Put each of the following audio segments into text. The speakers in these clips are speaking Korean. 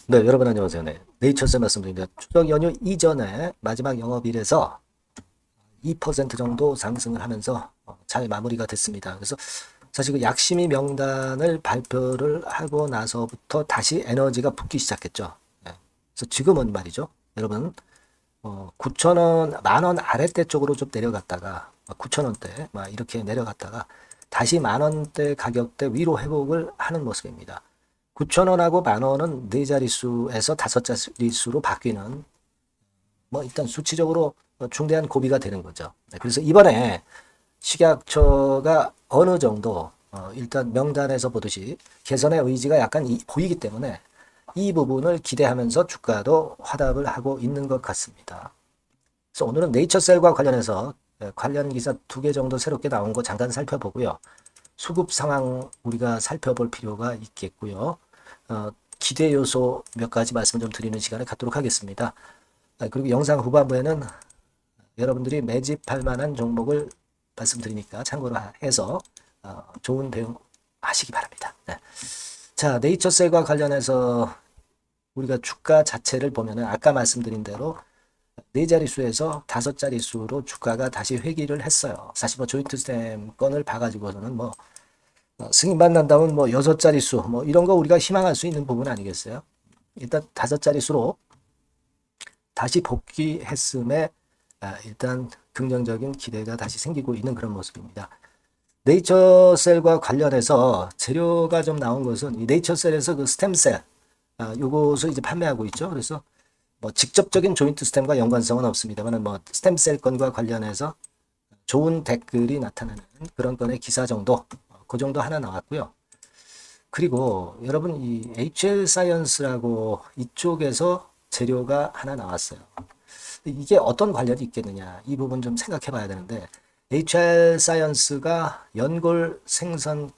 네, 여러분 안녕하세요. 네, 네이처스 말씀드립니다. 추석 연휴 이전에 마지막 영업일에서 2% 정도 상승을 하면서 잘 마무리가 됐습니다. 그래서 사실 그 약심이 명단을 발표를 하고 나서부터 다시 에너지가 붙기 시작했죠. 네. 그래서 지금은 말이죠. 여러분, 9,000원, 10,000원 아래대 쪽으로 좀 내려갔다가 9,000원대 막 이렇게 내려갔다가 다시 10,000원대 가격대 위로 회복을 하는 모습입니다. 9,000원하고 10,000원은 네 자릿수에서 다섯 자릿수로 바뀌는 뭐 일단 수치적으로 중대한 고비가 되는 거죠. 네, 그래서 이번에 식약처가 어느 정도 일단 명단에서 보듯이 개선의 의지가 약간 보이기 때문에 이 부분을 기대하면서 주가도 화답을 하고 있는 것 같습니다. 그래서 오늘은 네이처셀과 관련해서 관련 기사 2개 정도 새롭게 나온 거 잠깐 살펴보고요. 수급 상황 우리가 살펴볼 필요가 있겠고요. 기대 요소 몇 가지 말씀을 좀 드리는 시간을 갖도록 하겠습니다. 그리고 영상 후반부에는 여러분들이 매집할 만한 종목을 말씀드리니까 참고로 해서 좋은 대응 하시기 바랍니다. 네. 자, 네이처셀과 관련해서 우리가 주가 자체를 보면은 아까 말씀드린 대로 네 자릿수에서 다섯 자릿수로 주가가 다시 회귀를 했어요. 사실 뭐 조인트 스템 건을 봐가지고서는 뭐 승인만 난다면 뭐 여섯 자릿수 뭐 이런 거 우리가 희망할 수 있는 부분 아니겠어요? 일단 다섯 자릿수로 다시 복귀했음에 일단 긍정적인 기대가 다시 생기고 있는 그런 모습입니다. 네이처셀과 관련해서 재료가 좀 나온 것은 이 네이처셀에서 그 스템셀 요것을 이제 판매하고 있죠. 그래서 뭐 직접적인 조인트 스템과 연관성은 없습니다만 뭐 스템셀 건과 관련해서 좋은 댓글이 나타나는 그런 건의 기사 정도 그 정도 하나 나왔고요. 그리고 여러분 이 HL 사이언스라고 이쪽에서 재료가 하나 나왔어요. 이게 어떤 관련이 있겠느냐 이 부분 좀 생각해 봐야 되는데 HR 사이언스가 연골 생성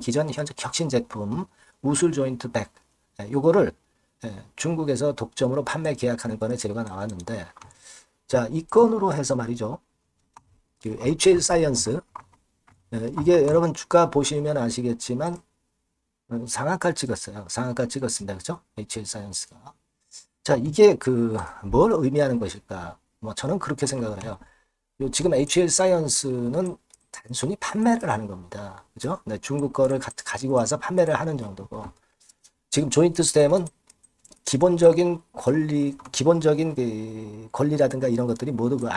기전 현재 혁신 제품 우술 조인트 백 요거를 중국에서 독점으로 판매 계약하는 건의 재료가 나왔는데 자, 이 건으로 해서 말이죠. 그 HL 사이언스 이게 여러분 주가 보시면 아시겠지만 상한가 찍었어요. 상한가 찍었습니다. 그죠? HL 사이언스가. 자, 이게 그 뭘 의미하는 것일까? 뭐 저는 그렇게 생각을 해요. 지금 HL 사이언스는 단순히 판매를 하는 겁니다. 그죠? 네, 중국 거를 가지고 와서 판매를 하는 정도고 지금 조인트 스템은 기본적인 기본적인 그 권리라든가 이런 것들이 모두 그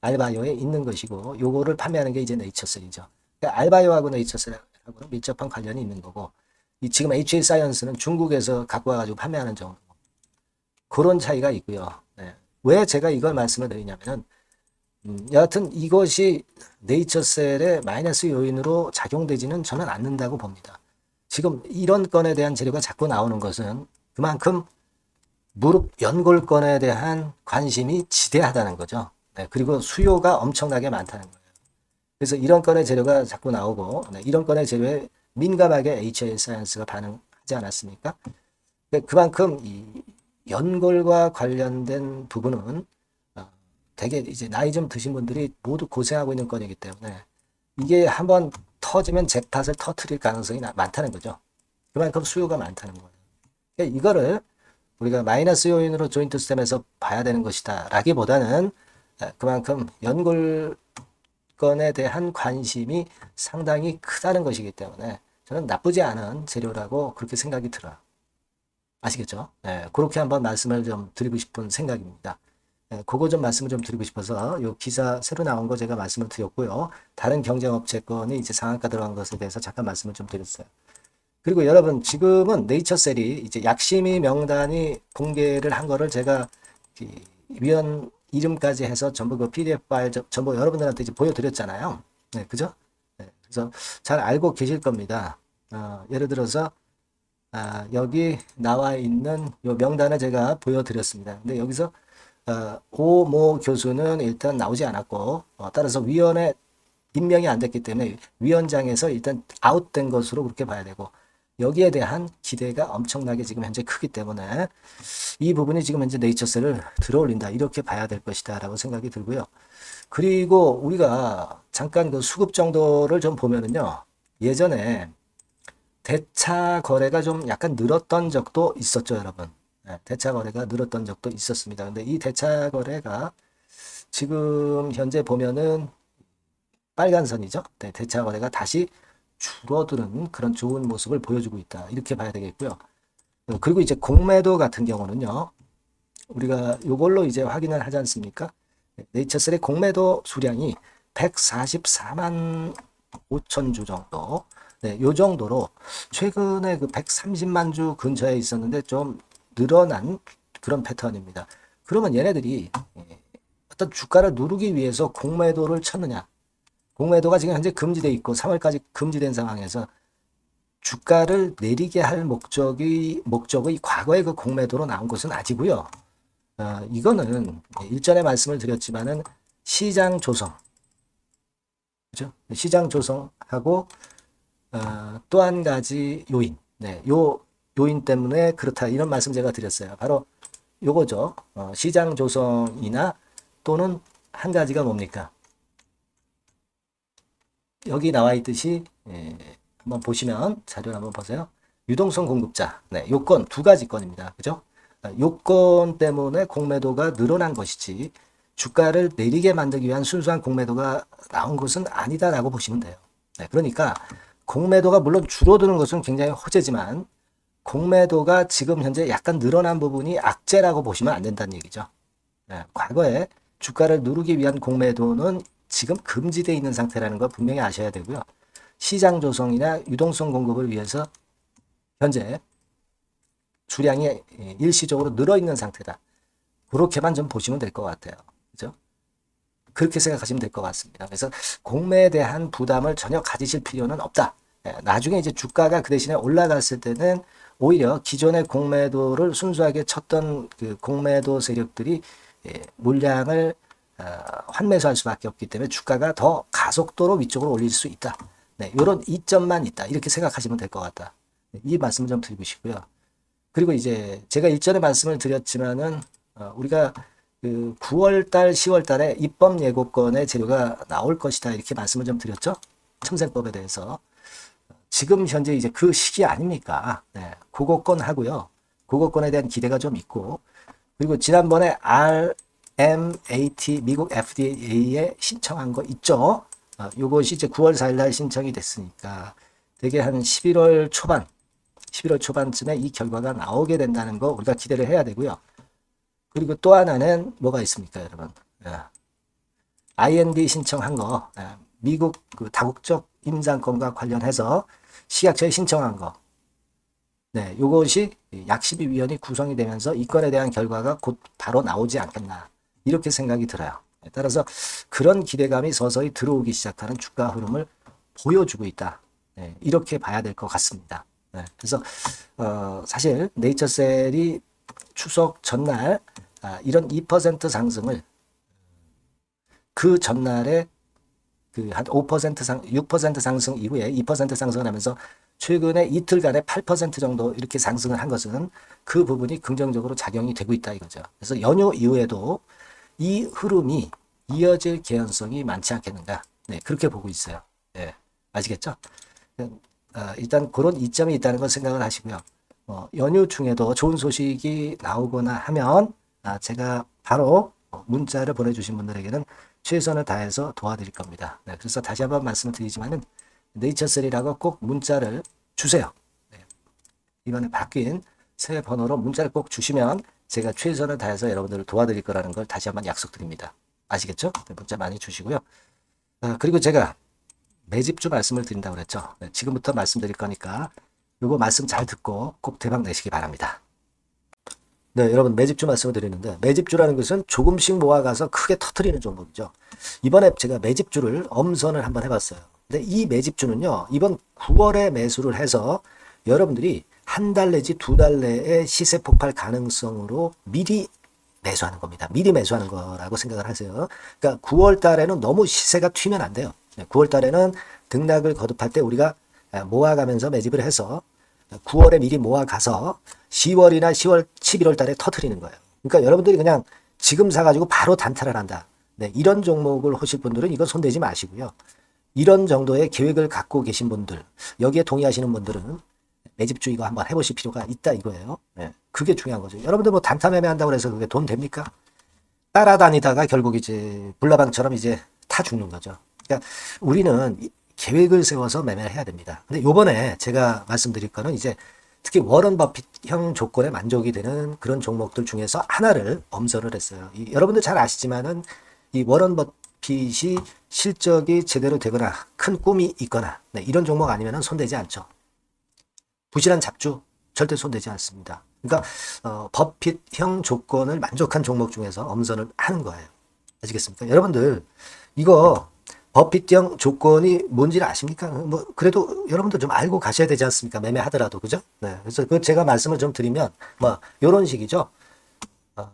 알바이오에 있는 것이고 요거를 판매하는 게 이제 네이처셀이죠. 그러니까 알바이오하고 네이처셀하고는 밀접한 관련이 있는 거고 이 지금 HL 사이언스는 중국에서 갖고 와가지고 판매하는 정도 그런 차이가 있고요. 네. 왜 제가 이걸 말씀을 드리냐면은 여하튼 이것이 네이처셀의 마이너스 요인으로 작용되지는 저는 않는다고 봅니다. 지금 이런 건에 대한 재료가 자꾸 나오는 것은 그만큼 무릎 연골건에 대한 관심이 지대하다는 거죠. 네, 그리고 수요가 엄청나게 많다는 거예요. 그래서 이런 건의 재료가 자꾸 나오고 네, 이런 건의 재료에 민감하게 HL 사이언스가 반응하지 않았습니까? 그만큼 이 연골과 관련된 부분은 되게 이제 나이 좀 드신 분들이 모두 고생하고 있는 건이기 때문에 이게 한번 터지면 잭팟을 터트릴 가능성이 많다는 거죠. 그만큼 수요가 많다는 거예요. 그러니까 이거를 우리가 마이너스 요인으로 조인트 스템에서 봐야 되는 것이다 라기보다는 그만큼 연골건에 대한 관심이 상당히 크다는 것이기 때문에 저는 나쁘지 않은 재료라고 그렇게 생각이 들어요. 아시겠죠? 네, 그렇게 한번 말씀을 좀 드리고 싶은 생각입니다. 네, 그거 좀 말씀을 좀 드리고 싶어서 요 기사 새로 나온 거 제가 말씀을 드렸고요. 다른 경쟁업체 건이 이제 상한가 들어간 것에 대해서 잠깐 말씀을 좀 드렸어요. 그리고 여러분 지금은 네이처셀이 이제 약심이 명단이 공개를 한 거를 제가 위원 이름까지 해서 전부 그 PDF 파일 전부 여러분들한테 이제 보여드렸잖아요. 네, 그죠? 네, 그래서 잘 알고 계실 겁니다. 예를 들어서 여기 나와 있는 요 명단을 제가 보여드렸습니다. 근데 여기서 오모 교수는 일단 나오지 않았고 따라서 위원회 임명이 안 됐기 때문에 위원장에서 일단 아웃된 것으로 그렇게 봐야 되고 여기에 대한 기대가 엄청나게 지금 현재 크기 때문에 이 부분이 지금 현재 네이처셀을 들어올린다 이렇게 봐야 될 것이다 라고 생각이 들고요. 그리고 우리가 잠깐 그 수급 정도를 좀 보면은요. 예전에 대차 거래가 좀 약간 늘었던 적도 있었죠, 여러분. 네, 대차 거래가 늘었던 적도 있었습니다. 근데 이 대차 거래가 지금 현재 보면은 빨간 선이죠. 네, 대차 거래가 다시 줄어드는 그런 좋은 모습을 보여주고 있다. 이렇게 봐야 되겠고요. 그리고 이제 공매도 같은 경우는요. 우리가 이걸로 이제 확인을 하지 않습니까? 네이처셀의 공매도 수량이 144만 5천 주 정도. 네, 요 정도로 최근에 그 130만 주 근처에 있었는데 좀 늘어난 그런 패턴입니다. 그러면 얘네들이 어떤 주가를 누르기 위해서 공매도를 쳤느냐? 공매도가 지금 현재 금지돼 있고 3월까지 금지된 상황에서 주가를 내리게 할 목적의 과거의 그 공매도로 나온 것은 아니고요. 이거는 일전에 말씀을 드렸지만은 시장 조성, 그죠? 시장 조성하고 또 한 가지 요인, 네, 요 요인 때문에 그렇다 이런 말씀 제가 드렸어요. 바로 요거죠. 시장 조성이나 또는 한 가지가 뭡니까? 여기 나와 있듯이 한번 보시면 자료를 한번 보세요. 유동성 공급자, 네, 요건 두 가지 건입니다. 그죠? 요건 때문에 공매도가 늘어난 것이지 주가를 내리게 만들기 위한 순수한 공매도가 나온 것은 아니다라고 보시면 돼요. 네, 그러니까 공매도가 물론 줄어드는 것은 굉장히 호재지만 공매도가 지금 현재 약간 늘어난 부분이 악재라고 보시면 안 된다는 얘기죠. 네, 과거에 주가를 누르기 위한 공매도는 지금 금지되어 있는 상태라는 걸 분명히 아셔야 되고요. 시장 조성이나 유동성 공급을 위해서 현재 주량이 일시적으로 늘어 있는 상태다. 그렇게만 좀 보시면 될 것 같아요. 그죠? 그렇게 생각하시면 될 것 같습니다. 그래서 공매에 대한 부담을 전혀 가지실 필요는 없다. 나중에 이제 주가가 그 대신에 올라갔을 때는 오히려 기존의 공매도를 순수하게 쳤던 그 공매도 세력들이 물량을 환매수할 수밖에 없기 때문에 주가가 더 가속도로 위쪽으로 올릴 수 있다. 네, 이런 이점만 있다. 이렇게 생각하시면 될 것 같다. 이 말씀을 좀 드리고 싶고요. 그리고 이제 제가 일전에 말씀을 드렸지만은 우리가 그 9월달, 10월달에 입법 예고권의 재료가 나올 것이다 이렇게 말씀을 좀 드렸죠. 첨세법에 대해서 지금 현재 이제 그 시기 아닙니까? 네, 그거권 하고요. 그거권에 대한 기대가 좀 있고 그리고 지난번에 RMAT 미국 FDA에 신청한 거 있죠. 요것이 이제 9월 4일 날 신청이 됐으니까 되게 한 11월 초반쯤에 이 결과가 나오게 된다는 거 우리가 기대를 해야 되고요. 그리고 또 하나는 뭐가 있습니까, 여러분? IND 신청한 거, 미국 그 다국적 임상권과 관련해서 식약처에 신청한 거. 네, 요것이 약식위원회 구성이 되면서 이 건에 대한 결과가 곧 바로 나오지 않겠나. 이렇게 생각이 들어요. 따라서 그런 기대감이 서서히 들어오기 시작하는 주가 흐름을 보여주고 있다. 네, 이렇게 봐야 될 것 같습니다. 네, 그래서 사실 네이처셀이 추석 전날 이런 2% 상승을 그 전날에 그 한 5% 6% 상승 이후에 2% 상승을 하면서 최근에 이틀간에 8% 정도 이렇게 상승을 한 것은 그 부분이 긍정적으로 작용이 되고 있다 이거죠. 그래서 연휴 이후에도 이 흐름이 이어질 개연성이 많지 않겠는가. 네, 그렇게 보고 있어요. 네, 아시겠죠? 일단 그런 이점이 있다는 걸 생각을 하시고요. 연휴 중에도 좋은 소식이 나오거나 하면 제가 바로 문자를 보내주신 분들에게는 최선을 다해서 도와드릴 겁니다. 네, 그래서 다시 한번 말씀을 드리지만은 네이처셀이라고 꼭 문자를 주세요. 네, 이번에 바뀐 새 번호로 문자를 꼭 주시면 제가 최선을 다해서 여러분들을 도와드릴 거라는 걸 다시 한번 약속드립니다. 아시겠죠? 네, 문자 많이 주시고요. 그리고 제가 매집주 말씀을 드린다고 그랬죠. 네, 지금부터 말씀드릴 거니까 요거 말씀 잘 듣고 꼭 대박 내시기 바랍니다. 네, 여러분 매집주 말씀을 드리는데 매집주라는 것은 조금씩 모아가서 크게 터트리는 종목이죠. 이번에 제가 매집주를 엄선을 한번 해봤어요. 근데 이 매집주는요, 이번 9월에 매수를 해서 여러분들이 한 달 내지 두 달 내에 시세 폭발 가능성으로 미리 매수하는 겁니다. 미리 매수하는 거라고 생각을 하세요. 그러니까 9월 달에는 너무 시세가 튀면 안 돼요. 9월 달에는 등락을 거듭할 때 우리가 모아가면서 매집을 해서 9월에 미리 모아가서 10월이나 10월, 11월 달에 터트리는 거예요. 그러니까 여러분들이 그냥 지금 사가지고 바로 단타를 한다. 네, 이런 종목을 하실 분들은 이거 손대지 마시고요. 이런 정도의 계획을 갖고 계신 분들, 여기에 동의하시는 분들은 매집주 이거 한번 해보실 필요가 있다 이거예요. 예, 그게 중요한 거죠. 여러분들 뭐 단타 매매한다고 해서 그게 돈 됩니까? 따라다니다가 결국 이제 불나방처럼 이제 타 죽는 거죠. 그러니까 우리는 계획을 세워서 매매를 해야 됩니다. 근데 요번에 제가 말씀드릴 거는 이제 특히 워런 버핏형 조건에 만족이 되는 그런 종목들 중에서 하나를 엄선을 했어요. 여러분들 잘 아시지만은 이 워런 버핏이 실적이 제대로 되거나 큰 꿈이 있거나 네, 이런 종목 아니면은 손대지 않죠. 부실한 잡주 절대 손대지 않습니다. 그러니까 버핏형 조건을 만족한 종목 중에서 엄선을 하는 거예요. 아시겠습니까? 여러분들 이거 버핏형 조건이 뭔지를 아십니까? 뭐 그래도 여러분들 좀 알고 가셔야 되지 않습니까? 매매하더라도 그죠? 네. 그래서 그 제가 말씀을 좀 드리면 뭐 이런 식이죠.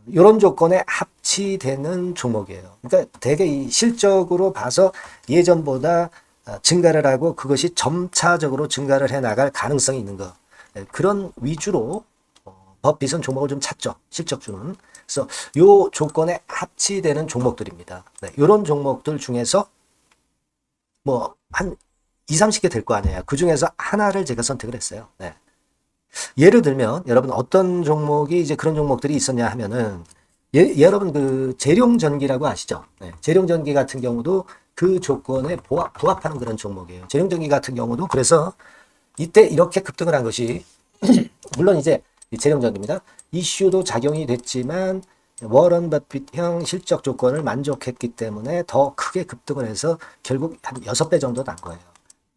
이런 조건에 합치되는 종목이에요. 그러니까 되게 이 실적으로 봐서 예전보다 증가를 하고 그것이 점차적으로 증가를 해 나갈 가능성이 있는 거. 네, 그런 위주로 버핏은 종목을 좀 찾죠. 실적주는. 그래서 요 조건에 합치되는 종목들입니다. 네, 이런 종목들 중에서 뭐 한 2, 30개 될 거 아니에요. 그 중에서 하나를 제가 선택을 했어요. 네. 예를 들면 여러분 어떤 종목이 이제 그런 종목들이 있었냐 하면은 여러분 그 재룡전기라고 아시죠? 네. 재룡전기 같은 경우도 그 조건에 부합하는 그런 종목이에요. 재룡전기 같은 경우도 그래서 이때 이렇게 급등을 한 것이 물론 이제 재룡전기입니다. 이슈도 작용이 됐지만 워런 버핏형 실적 조건을 만족했기 때문에 더 크게 급등을 해서 결국 한 6배 정도 난 거예요.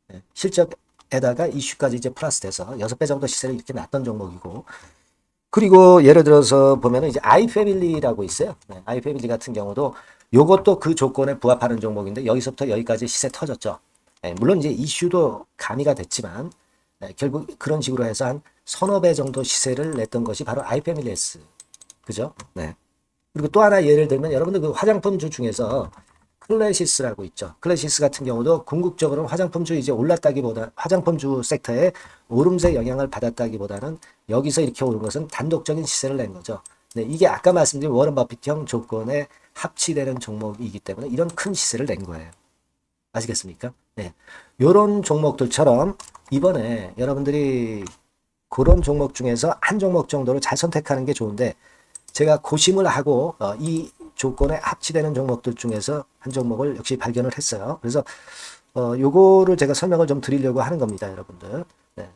네. 실적에다가 이슈까지 이제 플러스 돼서 6배 정도 시세를 이렇게 놨던 종목이고 그리고 예를 들어서 보면은 이제 아이패밀리라고 있어요. 네. 아이패밀리 같은 경우도 요것도 그 조건에 부합하는 종목인데 여기서부터 여기까지 시세 터졌죠. 네. 물론 이제 이슈도 가미가 됐지만 네. 결국 그런 식으로 해서 한 서너 배 정도 시세를 냈던 것이 바로 아이패밀리스. 그죠? 네. 그리고 또 하나 예를 들면 여러분들 그 화장품주 중에서 클래시스라고 있죠. 클래시스 같은 경우도 궁극적으로 화장품주 이제 올랐다기보다 화장품주 섹터에 오름세 영향을 받았다기보다는 여기서 이렇게 오른 것은 단독적인 시세를 낸 거죠. 네, 이게 아까 말씀드린 워런 버핏형 조건에 합치되는 종목이기 때문에 이런 큰 시세를 낸 거예요. 아시겠습니까? 네. 요런 종목들처럼 이번에 여러분들이 그런 종목 중에서 한 종목 정도를 잘 선택하는 게 좋은데 제가 고심을 하고 이 조건에 합치되는 종목들 중에서 한 종목을 역시 발견을 했어요. 그래서 요거를 제가 설명을 좀 드리려고 하는 겁니다, 여러분들. 네.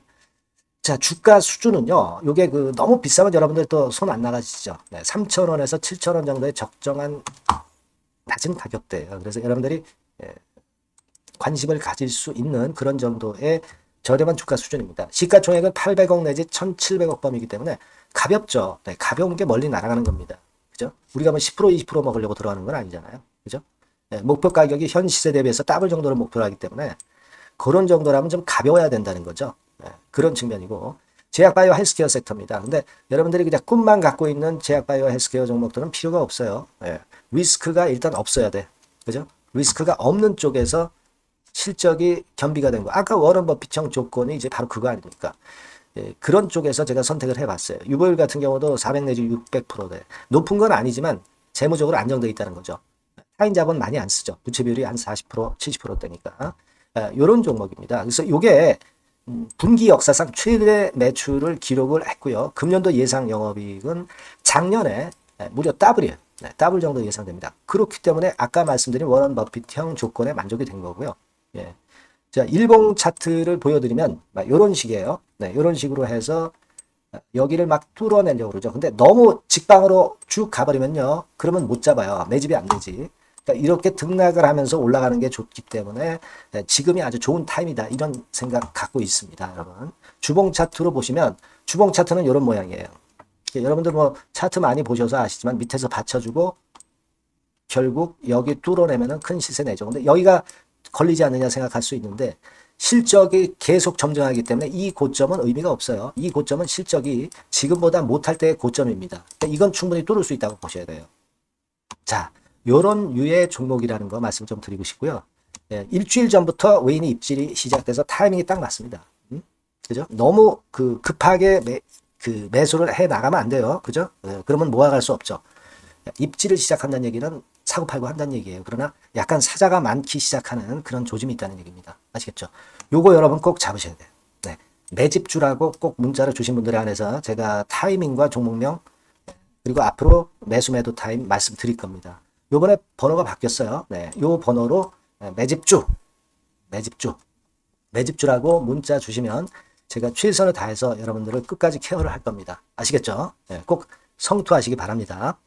자, 주가 수준은요. 요게 그 너무 비싸면 여러분들 또 손 안 나가시죠. 네, 3,000원에서 7,000원 정도의 적정한 낮은 가격대예요. 그래서 여러분들이 관심을 가질 수 있는 그런 정도의 저렴한 주가 수준입니다. 시가총액은 800억 내지 1,700억 범위이기 때문에 가볍죠. 네, 가벼운 게 멀리 날아가는 겁니다. 그죠? 우리가 뭐 10%, 20% 먹으려고 들어가는 건 아니잖아요. 그죠? 네, 목표 가격이 현 시세 대비해서 더블 정도를 목표로 하기 때문에 그런 정도라면 좀 가벼워야 된다는 거죠. 네, 그런 측면이고 제약바이오 헬스케어 섹터입니다. 근데 여러분들이 그냥 꿈만 갖고 있는 제약바이오 헬스케어 종목들은 필요가 없어요. 네, 리스크가 일단 없어야 돼. 그죠? 리스크가 없는 쪽에서 실적이 겸비가 된 거. 아까 워런 버핏형 조건이 이제 바로 그거 아닙니까? 예, 그런 쪽에서 제가 선택을 해봤어요. 유보율 같은 경우도 400 내지 600%대. 높은 건 아니지만 재무적으로 안정되어 있다는 거죠. 타인 자본 많이 안 쓰죠. 부채 비율이 한 40%, 70%대니까. 이런 종목입니다. 그래서 이게 분기 역사상 최대 매출을 기록을 했고요. 금년도 예상 영업이익은 작년에 무려 더블이에요. 네, 더블 정도 예상됩니다. 그렇기 때문에 아까 말씀드린 워런 버핏형 조건에 만족이 된 거고요. 예. 자, 일봉 차트를 보여드리면 이런 식이에요. 네, 이런 식으로 해서 여기를 막 뚫어내려고 그러죠. 근데 너무 직방으로 쭉 가버리면요. 그러면 못 잡아요. 매집이 안 되지. 그러니까 이렇게 등락을 하면서 올라가는 게 좋기 때문에 지금이 아주 좋은 타임이다. 이런 생각 갖고 있습니다. 여러분. 주봉 차트로 보시면 주봉 차트는 이런 모양이에요. 여러분들 뭐 차트 많이 보셔서 아시지만 밑에서 받쳐주고 결국 여기 뚫어내면은 큰 시세 내죠. 근데 여기가 걸리지 않느냐 생각할 수 있는데 실적이 계속 점증하기 때문에 이 고점은 의미가 없어요. 이 고점은 실적이 지금보다 못할 때의 고점입니다. 이건 충분히 뚫을 수 있다고 보셔야 돼요. 자, 요런 유의 종목이라는 거 말씀 좀 드리고 싶고요. 예, 일주일 전부터 외인이 입질이 시작돼서 타이밍이 딱 맞습니다. 그죠? 너무 급하게 매수를 해 나가면 안 돼요. 그죠? 예, 그러면 모아갈 수 없죠. 입지를 시작한다는 얘기는 사고 팔고 한다는 얘기예요. 그러나 약간 사자가 많기 시작하는 그런 조짐이 있다는 얘기입니다. 아시겠죠? 요거 여러분 꼭 잡으셔야 돼요. 네. 매집주라고 꼭 문자를 주신 분들에 한해서 제가 타이밍과 종목명 그리고 앞으로 매수 매도 타임 말씀드릴 겁니다. 요번에 번호가 바뀌었어요. 네, 요 번호로 매집주라고 문자 주시면 제가 최선을 다해서 여러분들을 끝까지 케어를 할 겁니다. 아시겠죠? 네, 꼭 성투하시기 바랍니다.